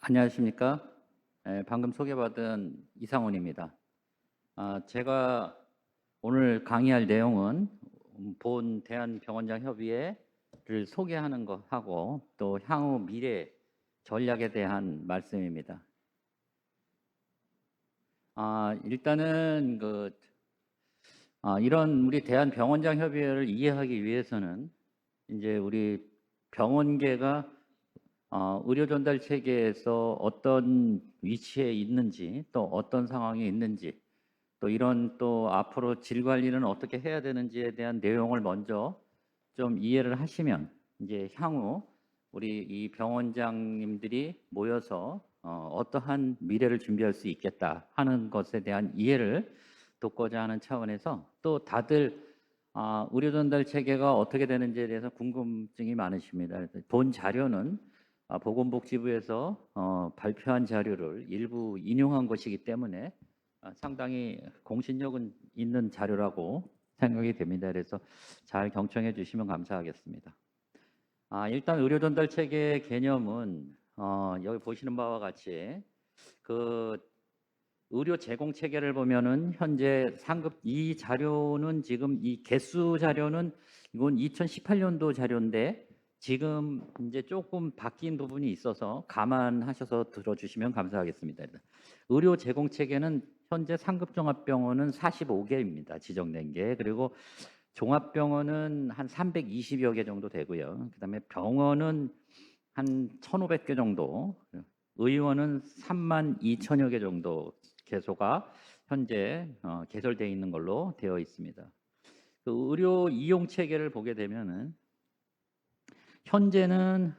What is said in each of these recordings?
안녕하십니까? 방금 소개받은 이상훈입니다. 제가 오늘 강의할 내용은 본 대한병원장 협의회를 소개하는 거 하고 또 향후 미래 전략에 대한 말씀입니다. 일단은 이런 우리 대한병원장 협의회를 이해하기 위해서는 이제 우리 병원계가 의료 전달 체계에서 어떤 위치에 있는지, 또 어떤 상황에 있는지, 또 이런 또 앞으로 질 관리는 어떻게 해야 되는지에 대한 내용을 먼저 좀 이해를 하시면 이제 향후 우리 이 병원장님들이 모여서 어떠한 미래를 준비할 수 있겠다 하는 것에 대한 이해를 돕고자 하는 차원에서 또 다들 의료 전달 체계가 어떻게 되는지에 대해서 궁금증이 많으십니다. 본 자료는 보건복지부에서 발표한 자료를 일부 인용한 것이기 때문에 상당히 공신력은 있는 자료라고 생각이 됩니다. 그래서 잘 경청해 주시면 감사하겠습니다. 일단 의료 전달 체계 개념은 여기 보시는 바와 같이 그 의료 제공 체계를 보면은 현재 상급 이 자료는 지금 이 개수 자료는 이건 2018년도 자료인데 지금 이제 조금 바뀐 부분이 있어서 감안하셔서 들어주시면 감사하겠습니다. 의료 제공 체계는 현재 상급 종합병원은 45개입니다. 지정된 게. 그리고 종합병원은 한 320여 개 정도 되고요. 그다음에 병원은 한 1,500개 정도, 의원은 3만 2천여 개 정도 개소가 현재 개설되어 있는 걸로 되어 있습니다. 그 의료 이용 체계를 보게 되면은 현재는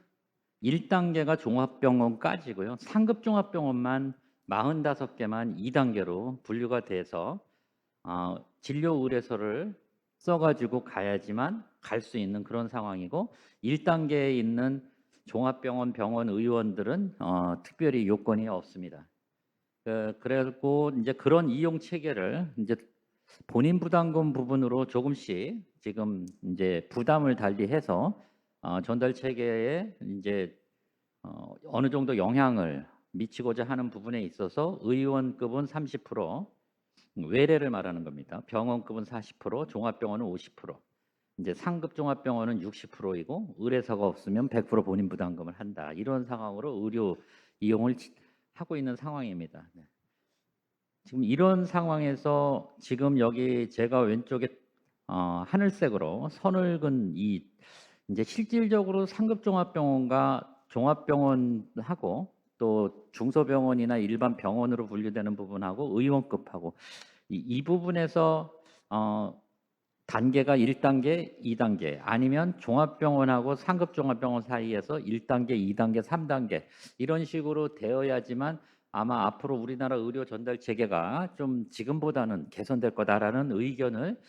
1단계가 종합병원까지고요. 상급 종합병원만 45개만 2단계로 분류가 돼서 진료 의뢰서를 써가지고 가야지만 갈 수 있는 그런 상황이고 1단계에 있는 종합병원 병원 의원들은 특별히 요건이 없습니다. 그래고 이제 그런 이용 체계를 이제 본인 부담금 부분으로 조금씩 지금 이제 부담을 달리해서 전달 체계에 이제 어느 정도 영향을 미치고자 하는 부분에 있어서 의원급은 30%, 외래를 말하는 겁니다. 병원급은 40%, 종합병원은 50%, 이제 상급 종합병원은 60%이고 의뢰서가 없으면 100% 본인 부담금을 한다. 이런 상황으로 의료 이용을 하고 있는 상황입니다. 네. 지금 이런 상황에서 지금 여기 제가 왼쪽에 하늘색으로 선을 그은 이 이제 실질적으로 상급 종합병원과 종합병원하고 또 중소병원이나 일반 병원으로 분류되는 부분하고 의원급하고 이 부분에서 단계가 1단계, 2단계 아니면 종합병원하고 상급 종합병원 사이에서 1단계, 2단계, 3단계 이런 식으로 되어야지만 아마 앞으로 우리나라 의료 전달 체계가 좀 지금보다는 개선될 거다라는 의견을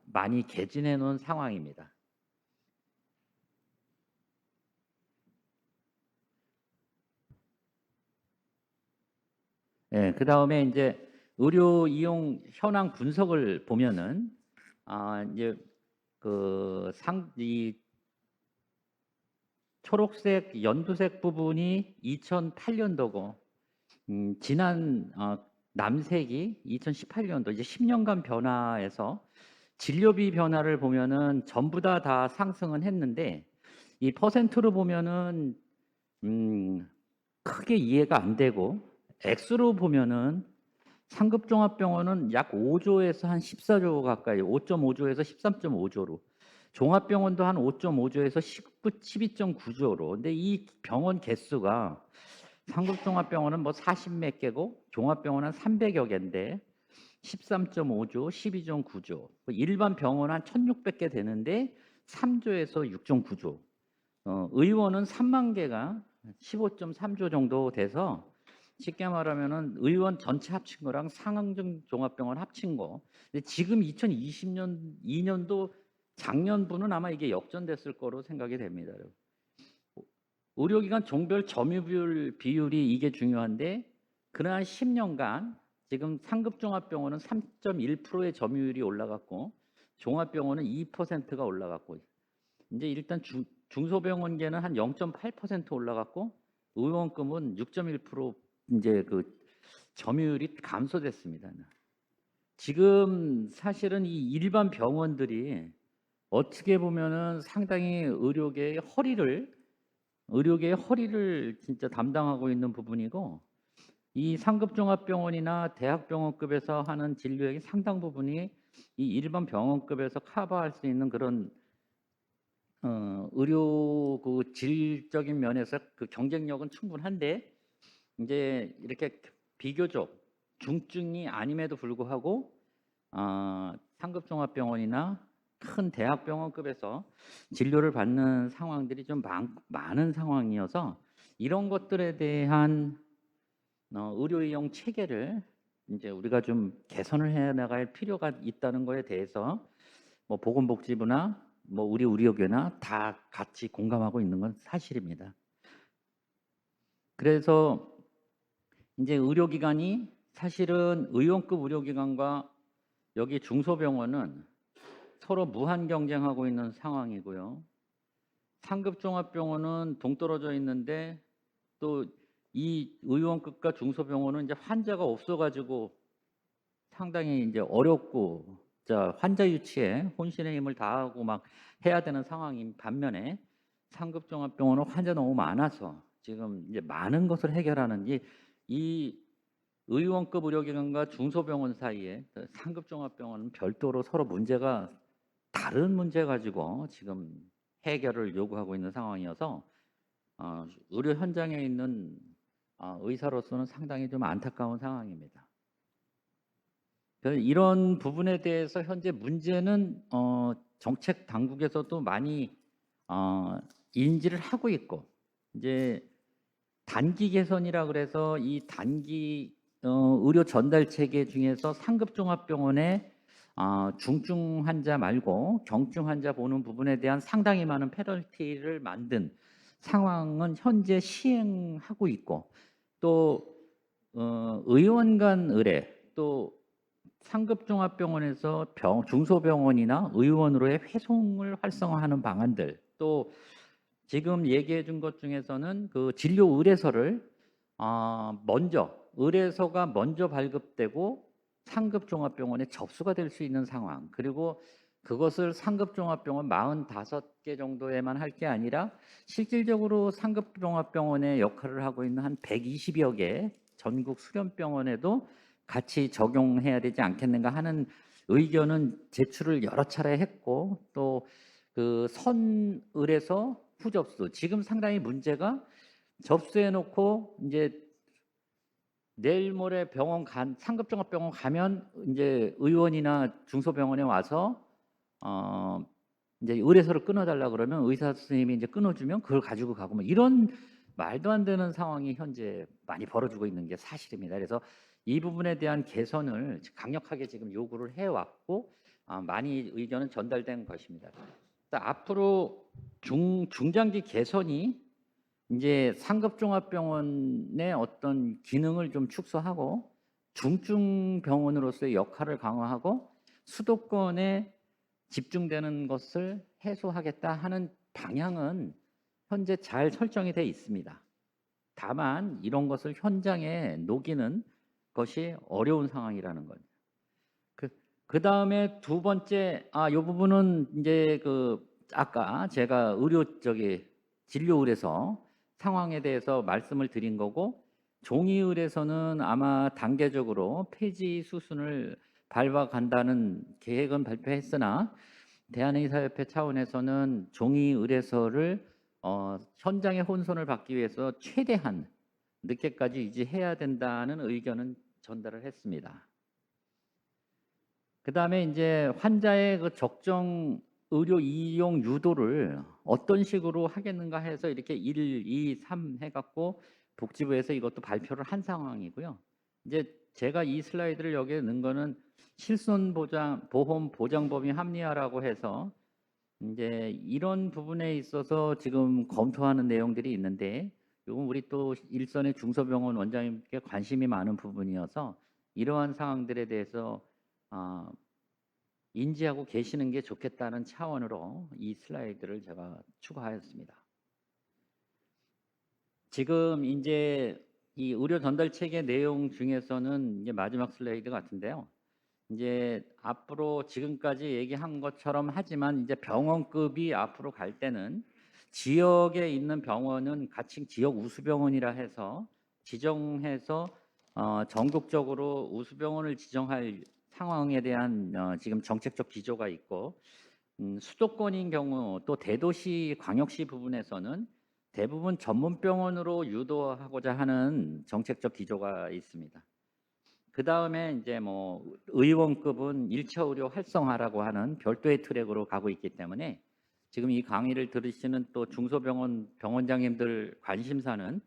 많이 개진해 놓은 상황입니다. 예, 그 다음에 이제 의료 이용 현황 분석을 보면은 이제 이 초록색, 연두색 부분이 2008년도고 지난 남색이 2018년도 이제 10년간 변화해서 진료비 변화를 보면은 전부 다 상승은 했는데 이 퍼센트로 보면은 크게 이해가 안 되고 액수로 보면은 상급종합병원은 약 5조에서 한 14조 가까이 5.5조에서 13.5조로 종합병원도 한 5.5조에서 12.9조로 근데 이 병원 개수가 상급종합병원은 뭐 40 몇 개고 종합병원은 300여 개인데 13.5조, 12.9조 일반 병원 한 1,600개 되는데 3조에서 6.9조 의원은 3만 개가 15.3조 정도 돼서 쉽게 말하면은 의원 전체 합친 거랑 상황중 종합병원 합친 거. 근데 지금 2020년 2년도 작년부는 아마 이게 역전됐을 거로 생각이 됩니다. 의료기관 종별 점유율 비율이 이게 중요한데 그러한 10년간 지금 상급 종합병원은 3.1%의 점유율이 올라갔고 종합병원은 2%가 올라갔고 이제 일단 중소병원계는 한 0.8% 올라갔고 의원급은 6.1% 이제 그 점유율이 감소됐습니다. 지금 사실은 이 일반 병원들이 어떻게 보면은 상당히 의료계의 허리를 진짜 담당하고 있는 부분이고, 이 상급 종합병원이나 대학병원급에서 하는 진료의 상당 부분이 이 일반 병원급에서 커버할 수 있는 그런 의료 그 질적인 면에서 그 경쟁력은 충분한데, 이제 이렇게 비교적 중증이 아님에도 불구하고 상급 종합병원이나 큰 대학병원급에서 진료를 받는 상황들이 좀 많은 상황이어서, 이런 것들에 대한 의료 이용 체계를 이제 우리가 좀 개선을 해 나갈 필요가 있다는 거에 대해서 뭐 보건복지부나 뭐 우리 의료계나 다 같이 공감하고 있는 건 사실입니다. 그래서 이제 의료기관이 사실은 의원급 의료기관과 여기 중소병원은 서로 무한 경쟁하고 있는 상황이고요. 상급 종합병원은 동떨어져 있는데, 또 이 의원급과 중소병원은 이제 환자가 없어가지고 상당히 이제 어렵고, 자 환자 유치에 혼신의 힘을 다하고 막 해야 되는 상황인 반면에, 상급 종합병원은 환자 너무 많아서 지금 이제 많은 것을 해결하는 이 의원급 의료기관과 중소병원 사이에 상급 종합병원은 별도로 서로 문제가 다른 문제 가지고 지금 해결을 요구하고 있는 상황이어서 의료 현장에 있는 의사로서는 상당히 좀 안타까운 상황입니다. 그래서 이런 부분에 대해서 현재 문제는 정책 당국에서도 많이 인지를 하고 있고, 이제 단기 개선이라 그래서 이 단기 의료 전달 체계 중에서 상급 종합병원에 중증 환자 말고 경증 환자 보는 부분에 대한 상당히 많은 페널티를 만든 상황은 현재 시행하고 있고, 또 의원 간 의뢰, 또 상급 종합병원에서 중소병원이나 의원으로의 회송을 활성화하는 방안들, 또 지금 얘기해 준 것 중에서는 그 진료 의뢰서를 의뢰서가 먼저 발급되고 상급 종합병원에 접수가 될 수 있는 상황, 그리고 그것을 상급 종합병원 45개 정도에만 할 게 아니라 실질적으로 상급 종합병원의 역할을 하고 있는 한 120여 개 전국 수련병원에도 같이 적용해야 되지 않겠는가 하는 의견은 제출을 여러 차례 했고, 또 그 선의뢰서 후접수, 지금 상당히 문제가 접수해 놓고 이제 내일 모레 상급 종합병원 가면 이제 의원이나 중소병원에 와서 이제 의뢰서를 끊어달라 그러면 의사 선생님이 이제 끊어주면 그걸 가지고 가고, 뭐 이런 말도 안 되는 상황이 현재 많이 벌어지고 있는 게 사실입니다. 그래서 이 부분에 대한 개선을 강력하게 지금 요구를 해왔고, 많이 의견은 전달된 것입니다. 앞으로 중장기 개선이 이제 상급 종합병원의 어떤 기능을 좀 축소하고 중증 병원으로서의 역할을 강화하고 수도권에 집중되는 것을 해소하겠다 하는 방향은 현재 잘 설정이 돼 있습니다. 다만 이런 것을 현장에 녹이는 것이 어려운 상황이라는 거죠. 그 다음에 두 번째, 이 부분은 이제 아까 제가 진료 의뢰서 상황에 대해서 말씀을 드린 거고, 종이 의뢰서는 아마 단계적으로 폐지 수순을 밟아간다는 계획은 발표했으나, 대한의사협회 차원에서는 종이 의뢰서를 현장의 혼선을 받기 위해서 최대한 늦게까지 유지해야 된다는 의견은 전달을 했습니다. 그 다음에 이제 환자의 그 적정 의료 이용 유도를 어떤 식으로 하겠는가 해서 이렇게 1, 2, 3 해갖고 복지부에서 이것도 발표를 한 상황이고요. 이제 제가 이 슬라이드를 여기에 넣은 거는 보험 보장범위 합리화라고 해서 이제 이런 부분에 있어서 지금 검토하는 내용들이 있는데, 이건 우리 또 일선의 중소병원 원장님께 관심이 많은 부분이어서 이러한 사항들에 대해서 인지하고 계시는 게 좋겠다는 차원으로 이 슬라이드를 제가 추가하였습니다. 지금 이제 이 의료 전달 체계 내용 중에서는 이제 마지막 슬라이드 같은데요. 이제 앞으로 지금까지 얘기한 것처럼 하지만 이제 병원급이 앞으로 갈 때는 지역에 있는 병원은 가칭 지역 우수병원이라 해서 지정해서 전국적으로 우수병원을 지정할 상황에 대한 지금 정책적 기조가 있고 수도권인 경우 또 대도시 광역시 부분에서는 대부분 전문병원으로 유도하고자 하는 정책적 기조가 있습니다. 그 다음에 이제 뭐 의원급은 1차 의료 활성화라고 하는 별도의 트랙으로 가고 있기 때문에 지금 이 강의를 들으시는 또 중소병원 병원장님들 관심사는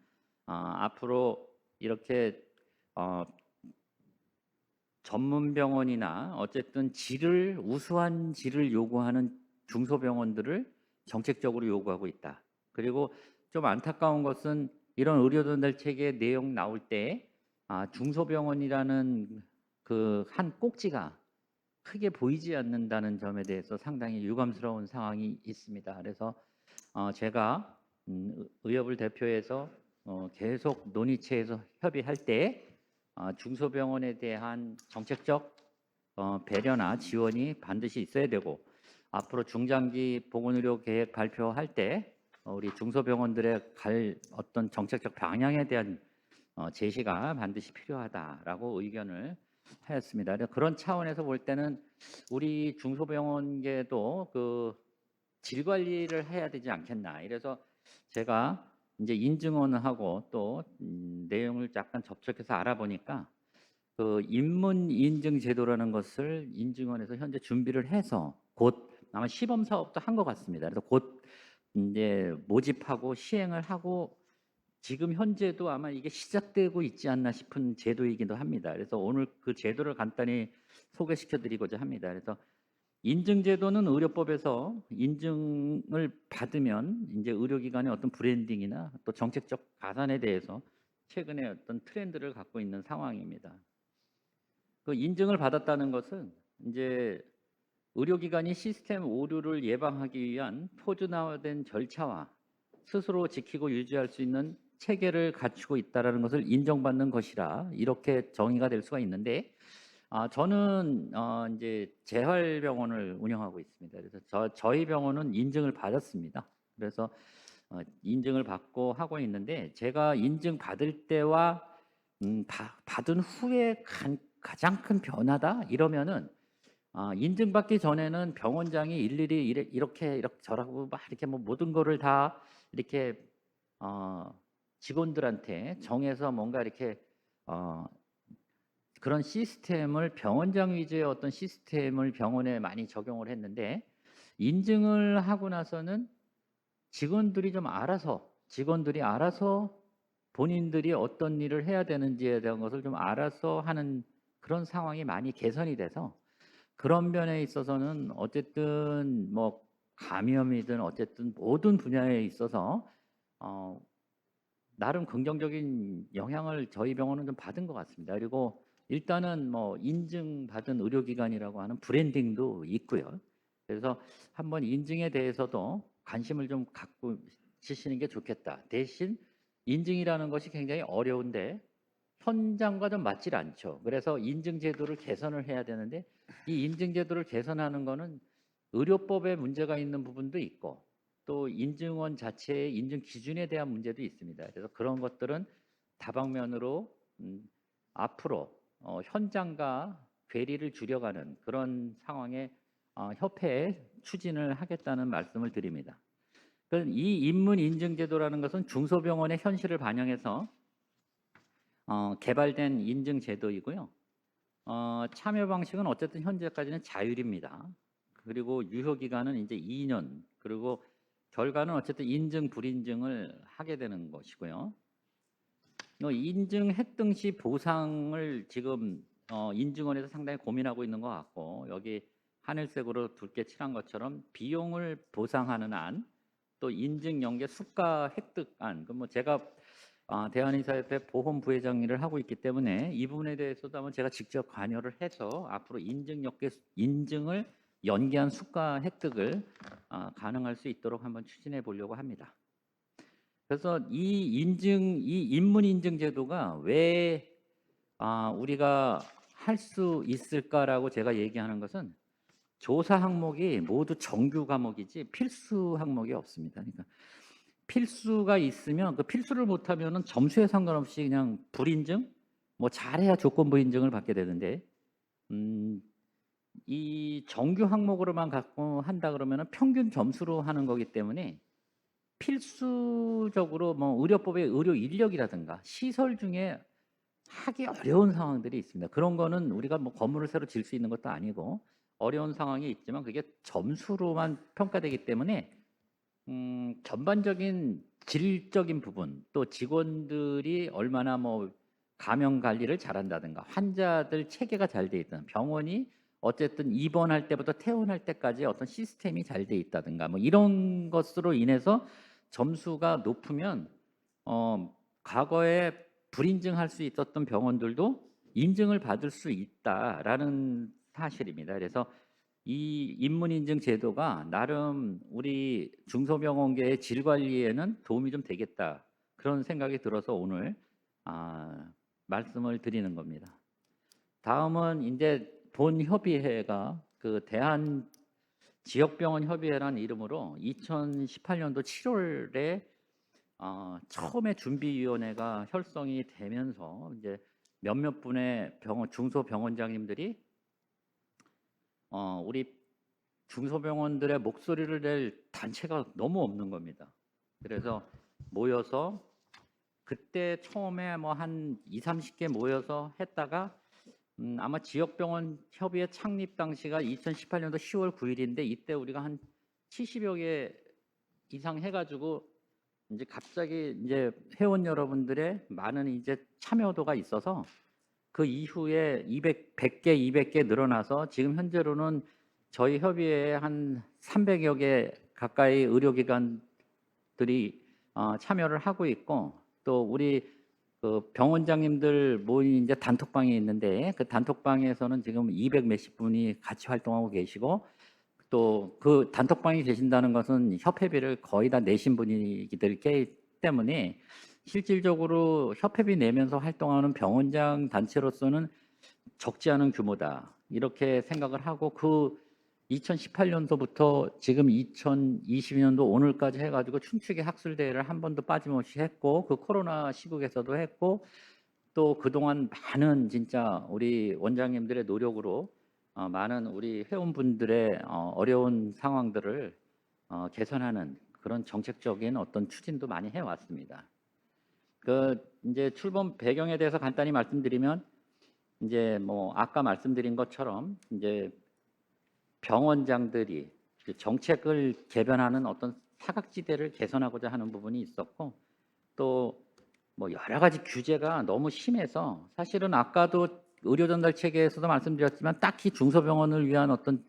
앞으로 이렇게 어, 전문병원이나 어쨌든 질을 우수한 질을 요구하는 중소병원들을 정책적으로 요구하고 있다. 그리고 좀 안타까운 것은 이런 의료 전달 체계 내용 나올 때 중소병원이라는 그 한 꼭지가 크게 보이지 않는다는 점에 대해서 상당히 유감스러운 상황이 있습니다. 그래서 제가 의협을 대표해서 계속 논의체에서 협의할 때 중소병원에 대한 정책적 배려나 지원이 반드시 있어야 되고 앞으로 중장기 보건의료 계획 발표할 때 우리 중소병원들의 갈 어떤 정책적 방향에 대한 제시가 반드시 필요하다라고 의견을 하였습니다. 그런 차원에서 볼 때는 우리 중소병원계도 그 질 관리를 해야 되지 않겠나. 이래서 제가 이제 인증원을 하고 또 내용을 약간 접촉해서 알아보니까 그 인문 인증 제도라는 것을 인증원에서 현재 준비를 해서 곧 아마 시범 사업도 한 것 같습니다. 그래서 곧 이제 모집하고 시행을 하고 지금 현재도 아마 이게 시작되고 있지 않나 싶은 제도이기도 합니다. 그래서 오늘 그 제도를 간단히 소개시켜 드리고자 합니다. 그래서 인증제도는 의료법에서 인증을 받으면 이제 의료기관의 어떤 브랜딩이나 또 정책적 가산에 대해서 최근에 어떤 트렌드를 갖고 있는 상황입니다. 그 인증을 받았다는 것은 이제 의료기관이 시스템 오류를 예방하기 위한 표준화된 절차와 스스로 지키고 유지할 수 있는 체계를 갖추고 있다라는 것을 인정받는 것이라 이렇게 정의가 될 수가 있는데 저는 이제 재활병원을 운영하고 있습니다. 그래서 저희 병원은 인증을 받았습니다. 그래서 인증을 받고 하고 있는데 제가 인증 받을 때와 받은 후에 가장 큰 변화다 이러면은 인증받기 전에는 병원장이 일일이 이렇게 저라고 막 이렇게 뭐 모든 거를 다 이렇게 직원들한테 정해서 뭔가 이렇게 어, 그런 시스템을 병원장 위주의 어떤 시스템을 병원에 많이 적용을 했는데 인증을 하고 나서는 직원들이 알아서 본인들이 어떤 일을 해야 되는지에 대한 것을 좀 알아서 하는 그런 상황이 많이 개선이 돼서 그런 면에 있어서는 어쨌든 뭐 감염이든 어쨌든 모든 분야에 있어서 어, 나름 긍정적인 영향을 저희 병원은 좀 받은 것 같습니다. 그리고 일단은 뭐 인증받은 의료기관이라고 하는 브랜딩도 있고요. 그래서 한번 인증에 대해서도 관심을 좀 갖고 지시는 게 좋겠다. 대신 인증이라는 것이 굉장히 어려운데 현장과 좀 맞질 않죠. 그래서 인증 제도를 개선을 해야 되는데 이 인증 제도를 개선하는 거는 의료법에 문제가 있는 부분도 있고 또 인증원 자체의 인증 기준에 대한 문제도 있습니다. 그래서 그런 것들은 다방면으로 앞으로 현장과 괴리를 줄여가는 그런 상황에 협회에 추진을 하겠다는 말씀을 드립니다. 이 인문 인증 제도라는 것은 중소병원의 현실을 반영해서 개발된 인증 제도이고요. 참여 방식은 어쨌든 현재까지는 자율입니다. 그리고 유효 기간은 이제 2년. 그리고 결과는 어쨌든 인증 불인증을 하게 되는 것이고요. 인증했던 시 보상을 지금 인증원에서 상당히 고민하고 있는 것 같고 여기 하늘색으로 붉게 칠한 것처럼 비용을 보상하는 안, 또 인증 연계 수가 획득안. 그 뭐 제가 대한의사협회 보험 부회장 일을 하고 있기 때문에 이 부분에 대해서도 한번 제가 직접 관여를 해서 앞으로 인증을 연계한 수가 획득을 가능할 수 있도록 한번 추진해 보려고 합니다. 그래서 이 인문 인증 제도가 왜 우리가 할 수 있을까라고 제가 얘기하는 것은 조사 항목이 모두 정규 과목이지 필수 항목이 없습니다. 그러니까 필수가 있으면 그 필수를 못하면은 점수에 상관없이 그냥 불인증, 뭐 잘해야 조건부 인증을 받게 되는데, 음, 이 정규 항목으로만 갖고 한다 그러면은 평균 점수로 하는 거기 때문에 필수적으로 뭐 의료법의 의료 인력이라든가 시설 중에 하기 어려운 상황들이 있습니다. 그런 거는 우리가 뭐 건물을 새로 질 수 있는 것도 아니고 어려운 상황이 있지만 그게 점수로만 평가되기 때문에 전반적인 질적인 부분 또 직원들이 얼마나 뭐 감염 관리를 잘한다든가 환자들 체계가 잘 돼 있다든 병원이 어쨌든 입원할 때부터 퇴원할 때까지 어떤 시스템이 잘 돼 있다든가 뭐 이런 것으로 인해서 점수가 높으면 과거에 불인증할 수 있었던 병원들도 인증을 받을 수 있다라는 사실입니다. 그래서 이 인문인증 제도가 나름 우리 중소병원계의 질 관리에는 도움이 좀 되겠다 그런 생각이 들어서 오늘 말씀을 드리는 겁니다. 다음은 이제 본 협의회가 그 대한 지역병원 협의회라는 이름으로 2018년도 7월에 처음에 준비위원회가 결성이 되면서 이제 몇몇 분의 중소병원장님들이 우리 중소병원들의 목소리를 낼 단체가 너무 없는 겁니다. 그래서 모여서 그때 처음에 뭐 한 20, 30개 모여서 했다가 아마 지역병원 협의회 창립 당시가 2018년도 10월 9일인데 이때 우리가 한 70여 개 이상 해가지고 이제 갑자기 이제 회원 여러분들의 많은 이제 참여도가 있어서 그 이후에 100개, 200개 늘어나서 지금 현재로는 저희 협의회에 한 300여 개 가까이 의료기관들이 참여를 하고 있고 또 우리 그 병원장님들 모인 이제 단톡방이 있는데 그 단톡방에서는 지금 200 몇십 분이 같이 활동하고 계시고 또 그 단톡방에 계신다는 것은 협회비를 거의 다 내신 분이기 때문에 실질적으로 협회비 내면서 활동하는 병원장 단체로서는 적지 않은 규모다 이렇게 생각을 하고 그 2018년도부터 지금 2022년도 오늘까지 해가지고 춤추기 학술대회를 한 번도 빠짐없이 했고 그 코로나 시국에서도 했고 또 그동안 많은 진짜 우리 원장님들의 노력으로 많은 우리 회원분들의 어려운 상황들을 개선하는 그런 정책적인 어떤 추진도 많이 해왔습니다. 그 이제 출범 배경에 대해서 간단히 말씀드리면 이제 뭐 아까 말씀드린 것처럼 이제 병원장들이 정책을 개변하는 어떤 사각지대를 개선하고자 하는 부분이 있었고 또 뭐 여러 가지 규제가 너무 심해서 사실은 아까도 의료 전달 체계에서도 말씀드렸지만 딱히 중소병원을 위한 어떤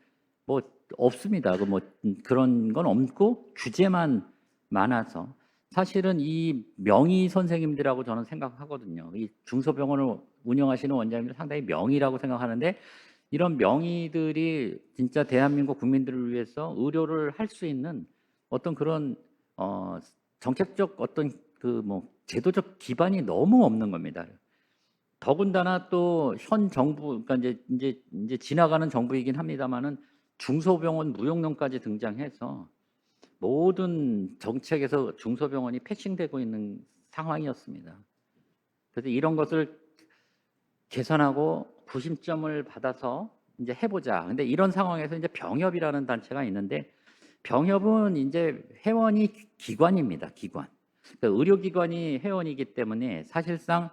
뭐 없습니다. 그 뭐 그런 건 없고 규제만 많아서 사실은 이 명의 선생님들하고 저는 생각하거든요. 이 중소병원을 운영하시는 원장님들 상당히 명의라고 생각하는데 이런 명의들이 진짜 대한민국 국민들을 위해서 의료를 할 수 있는 어떤 그런 정책적 어떤 그 뭐 제도적 기반이 너무 없는 겁니다. 더군다나 또 현 정부 그러니까 이제 지나가는 정부이긴 합니다만은 중소병원 무용론까지 등장해서 모든 정책에서 중소병원이 패싱되고 있는 상황이었습니다. 그래서 이런 것을 개선하고 구심점을 받아서 이제 해보자. 근데 이런 상황에서 이제 병협이라는 단체가 있는데 병협은 이제 회원이 기관입니다. 기관. 그러니까 의료기관이 회원이기 때문에 사실상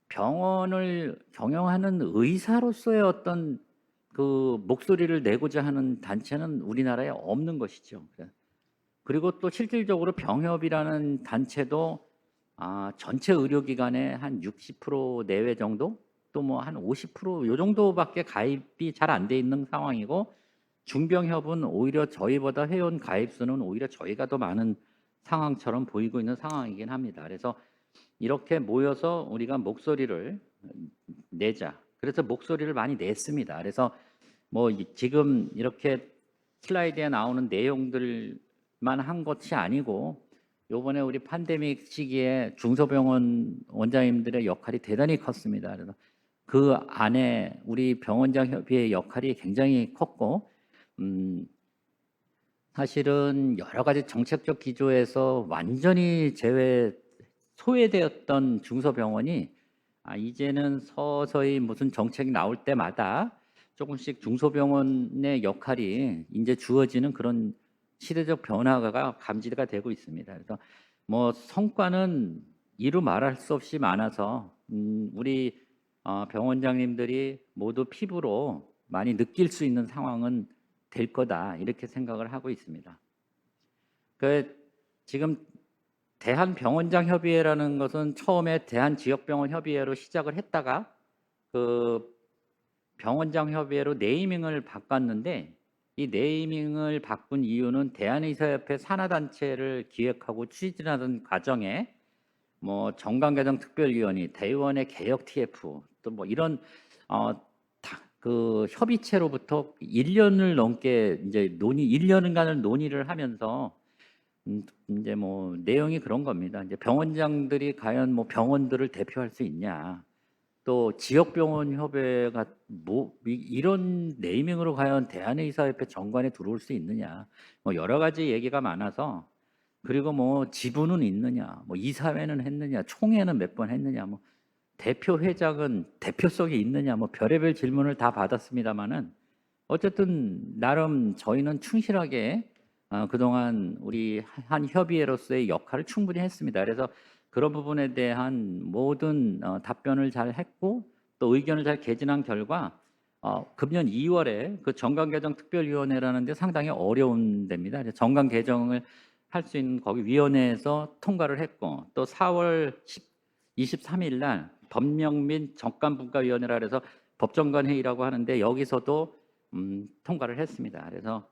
병원을 경영하는 의사로서의 어떤 그 목소리를 내고자 하는 단체는 우리나라에 없는 것이죠. 그리고 또 실질적으로 병협이라는 단체도 전체 의료기관의 한 60% 내외 정도 또 뭐 한 50%요 정도밖에 가입이 잘 안 돼 있는 상황이고 중병협은 오히려 저희보다 회원 가입 수는 오히려 저희가 더 많은 상황처럼 보이고 있는 상황이긴 합니다. 그래서 이렇게 모여서 우리가 목소리를 내자. 그래서 목소리를 많이 냈습니다. 그래서 뭐 지금 이렇게 슬라이드에 나오는 내용들만 한 것이 아니고 요번에 우리 팬데믹 시기에 중소병원 원장님들의 역할이 대단히 컸습니다. 그래서 그 안에 우리 병원장 협의회의 역할이 굉장히 컸고, 사실은 여러 가지 정책적 기조에서 완전히 소외되었던 중소병원이 이제는 서서히 무슨 정책이 나올 때마다 조금씩 중소병원의 역할이 이제 주어지는 그런 시대적 변화가 감지가 되고 있습니다. 그래서 뭐 성과는 이루 말할 수 없이 많아서 우리 병원장님들이 모두 피부로 많이 느낄 수 있는 상황은 될 거다 이렇게 생각을 하고 있습니다. 지금 대한병원장협의회라는 것은 처음에 대한지역병원협의회로 시작을 했다가 그 병원장협의회로 네이밍을 바꿨는데, 이 네이밍을 바꾼 이유는 대한의사협회 산하단체를 기획하고 추진하던 과정에 뭐 정강개정특별위원회, 대의원의 개혁 TF 또 뭐 이런 그 협의체로부터 1년을 넘게 이제 1년간을 논의를 하면서 이제 뭐 내용이 그런 겁니다. 이제 병원장들이 과연 뭐 병원들을 대표할 수 있냐, 또 지역병원 협회가 뭐 이런 네이밍으로 과연 대한의사협회 정관에 들어올 수 있느냐, 뭐 여러 가지 얘기가 많아서, 그리고 뭐 지분은 있느냐, 뭐 이사회는 했느냐, 총회는 몇 번 했느냐, 뭐 대표 회장은 대표성이 있느냐, 뭐 별의별 질문을 다 받았습니다만은 어쨌든 나름 저희는 충실하게 그동안 우리 한 협의회로서의 역할을 충분히 했습니다. 그래서 그런 부분에 대한 모든 답변을 잘 했고, 또 의견을 잘 개진한 결과 금년 2월에 그 정강개정특별위원회라는 데 상당히 어려운 데입니다. 그래서 정강 개정을 할 수 있는 거기 위원회에서 통과를 했고, 또 4월 23일 날 법령 및 정감분과위원회라 해서 법정관 회의라고 하는데 여기서도 통과를 했습니다. 그래서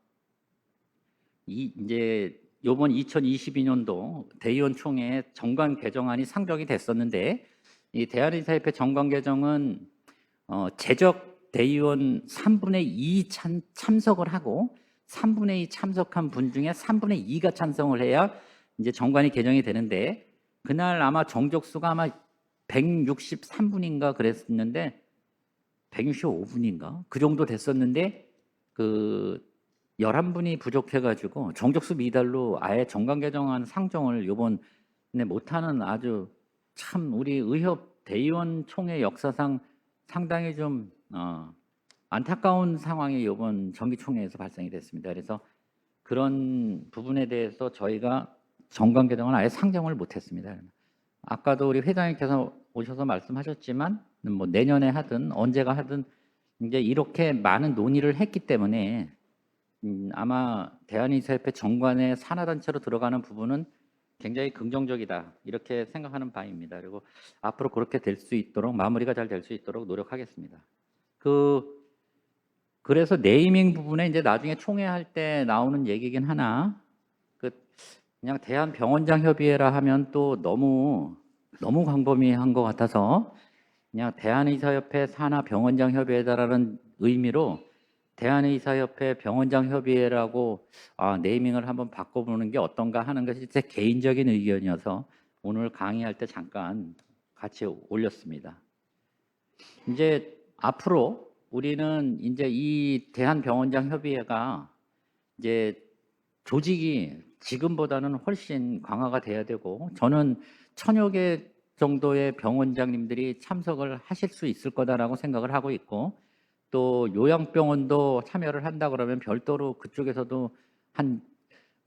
이제 요번 2022년도 대의원 총회에 정관 개정안이 상정이 됐었는데, 이 대한의사협회 정관 개정은 재적 대의원 3분의 2 참석을 하고 3분의 2 참석한 분 중에 3분의 2가 찬성을 해야 이제 정관이 개정이 되는데, 그날 아마 정족수가 아마 163분인가 그랬었는데 165분인가 그 정도 됐었는데 그 11분이 부족해가지고 정족수 미달로 아예 정관 개정안 상정을 요번에 못하는, 아주 참 우리 의협 대의원 총회 역사상 상당히 좀 안타까운 상황이 요번 정기총회에서 발생이 됐습니다. 그래서 그런 부분에 대해서 저희가 정관 개정을 아예 상정을 못했습니다. 아까도 우리 회장님께서 오셔서 말씀하셨지만 뭐 내년에 하든 언제가 하든 이제 이렇게 많은 논의를 했기 때문에 아마 대한의사협회 정관의 산하단체로 들어가는 부분은 굉장히 긍정적이다 이렇게 생각하는 바입니다. 그리고 앞으로 그렇게 될 수 있도록, 마무리가 잘 될 수 있도록 노력하겠습니다. 그래서 네이밍 부분에 이제 나중에 총회할 때 나오는 얘기긴 하나, 그냥 대한병원장협의회라 하면 또 너무 광범위한 것 같아서 그냥 대한의사협회 산하병원장협의회다라는 의미로 대한의사협회 병원장협의회라고 네이밍을 한번 바꿔보는 게 어떤가 하는 것이 제 개인적인 의견이어서 오늘 강의할 때 잠깐 같이 올렸습니다. 이제 앞으로 우리는 이제 이 대한병원장협의회가 이제 조직이 지금보다는 훨씬 강화가 돼야 되고, 저는 1000여 개 정도의 병원장님들이 참석을 하실 수 있을 거다라고 생각을 하고 있고, 또 요양병원도 참여를 한다 그러면 별도로 그쪽에서도 한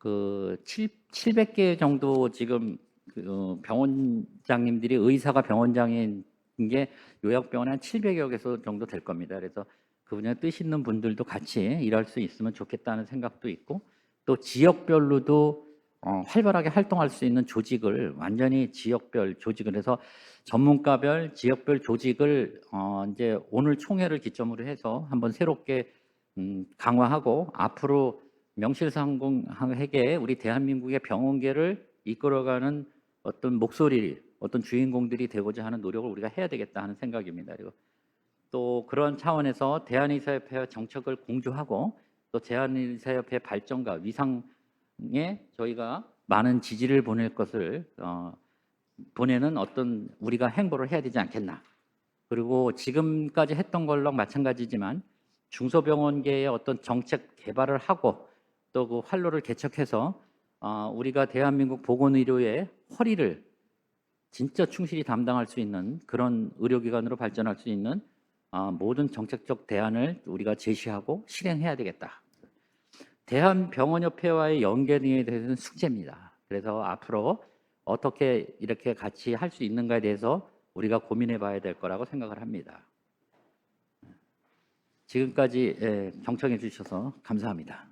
700개 정도 지금 병원장님들이, 의사가 병원장인 게 요양병원 한 700여 개소 정도 될 겁니다. 그래서 그 분야에 뜻 있는 분들도 같이 일할 수 있으면 좋겠다는 생각도 있고, 또 지역별로도 활발하게 활동할 수 있는 조직을, 완전히 지역별 조직을 해서 전문가별 지역별 조직을 이제 오늘 총회를 기점으로 해서 한번 새롭게 강화하고, 앞으로 명실상부하게 우리 대한민국의 병원계를 이끌어가는 어떤 목소리, 어떤 주인공들이 되고자 하는 노력을 우리가 해야 되겠다 하는 생각입니다. 그리고 또 그런 차원에서 대한의사협회와 정책을 공조하고, 또 대한의사협회 발전과 위상에 저희가 많은 지지를 보낼 것을 보내는 어떤 우리가 행보를 해야 되지 않겠나. 그리고 지금까지 했던 걸로 마찬가지지만 중소병원계의 어떤 정책 개발을 하고 또 그 활로를 개척해서 우리가 대한민국 보건의료의 허리를 진짜 충실히 담당할 수 있는 그런 의료기관으로 발전할 수 있는 모든 정책적 대안을 우리가 제시하고 실행해야 되겠다. 대한병원협회와의 연계 등에 대해서는 숙제입니다. 그래서 앞으로 어떻게 이렇게 같이 할 수 있는가에 대해서 우리가 고민해 봐야 될 거라고 생각을 합니다. 지금까지 경청해 주셔서 감사합니다.